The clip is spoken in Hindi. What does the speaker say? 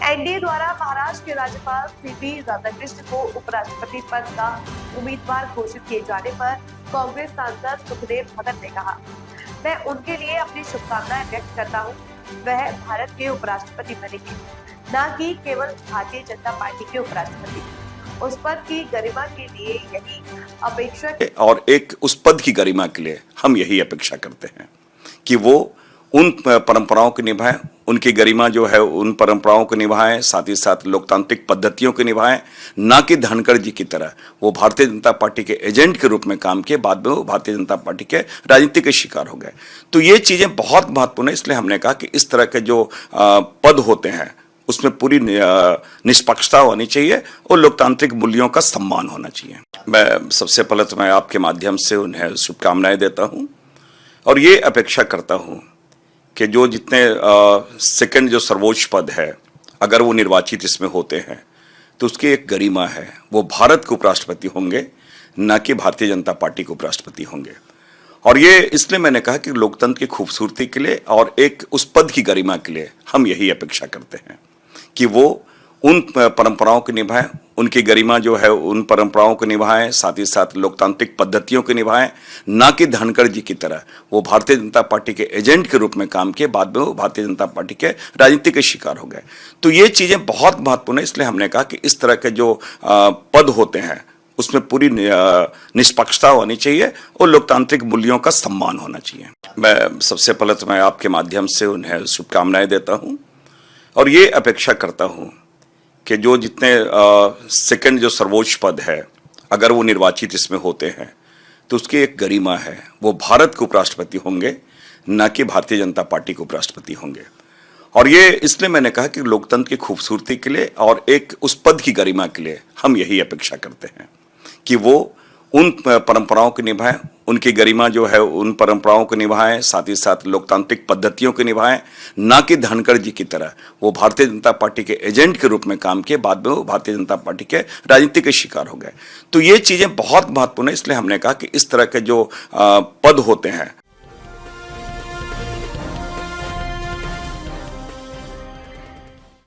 एनडीए द्वारा महाराष्ट्र के राज्यपाल सीपी राधाकृष्ण को उपराष्ट्रपति पद का उम्मीदवार घोषित किए जाने पर कांग्रेस सांसद सुखदेव भगत ने कहा, मैं उनके लिए अपनी शुभकामनाएं व्यक्त करता हूं। वह भारत के उपराष्ट्रपति बनेंगे, न कि केवल भारतीय जनता पार्टी के उपराष्ट्रपति। उस पद की गरिमा के लिए यही अपेक्षा और एक उस पद की गरिमा के लिए हम यही अपेक्षा करते हैं कि वो उन परंपराओं को निभाएं, उनकी गरिमा जो है उन परंपराओं को निभाएं, साथ ही साथ लोकतांत्रिक पद्धतियों को निभाएं, ना कि धनखड़ जी की तरह वो भारतीय जनता पार्टी के एजेंट के रूप में काम किए, बाद में वो भारतीय जनता पार्टी के राजनीति के शिकार हो गए। तो ये चीजें बहुत महत्वपूर्ण है, इसलिए हमने कहा कि इस तरह के जो पद होते हैं उसमें पूरी निष्पक्षता होनी चाहिए और लोकतांत्रिक मूल्यों का सम्मान होना चाहिए। मैं सबसे पहले तो मैं आपके माध्यम से उन्हें शुभकामनाएं देता हूं और ये अपेक्षा करता हूं कि जो जितने सेकंड जो सर्वोच्च पद है, अगर वो निर्वाचित इसमें होते हैं तो उसकी एक गरिमा है, वो भारत के उपराष्ट्रपति होंगे, न कि भारतीय जनता पार्टी के उपराष्ट्रपति होंगे। और ये इसलिए मैंने कहा कि लोकतंत्र की खूबसूरती के लिए और एक उस पद की गरिमा के लिए हम यही अपेक्षा करते हैं कि वो उन परंपराओं को निभाएं, उनकी गरिमा जो है उन परंपराओं को निभाएं, साथ ही साथ लोकतांत्रिक पद्धतियों को निभाएं, ना कि धनखड़ जी की तरह वो भारतीय जनता पार्टी के एजेंट के रूप में काम किए, बाद में वो भारतीय जनता पार्टी के राजनीति के शिकार हो गए। तो ये चीजें बहुत महत्वपूर्ण है, इसलिए हमने कहा कि इस तरह के जो पद होते हैं उसमें पूरी निष्पक्षता होनी चाहिए और लोकतांत्रिक मूल्यों का सम्मान होना चाहिए। मैं सबसे पहले तो मैं आपके माध्यम से उन्हें शुभकामनाएं देता हूं और ये अपेक्षा करता हूं कि जो जितने सेकंड जो सर्वोच्च पद है, अगर वो निर्वाचित इसमें होते हैं तो उसकी एक गरिमा है, वो भारत के उपराष्ट्रपति होंगे, न कि भारतीय जनता पार्टी के उपराष्ट्रपति होंगे। और ये इसलिए मैंने कहा कि लोकतंत्र की खूबसूरती के लिए और एक उस पद की गरिमा के लिए हम यही अपेक्षा करते हैं कि वो उन परंपराओं को निभाएं, उनकी गरिमा जो है उन परंपराओं को निभाएं, साथ ही साथ लोकतांत्रिक पद्धतियों को निभाएं, ना कि धनखड़ जी की तरह वो भारतीय जनता पार्टी के एजेंट के रूप में काम किए, बाद में वो भारतीय जनता पार्टी के राजनीति के शिकार हो गए। तो ये चीजें बहुत महत्वपूर्ण है, इसलिए हमने कहा कि इस तरह के जो पद होते हैं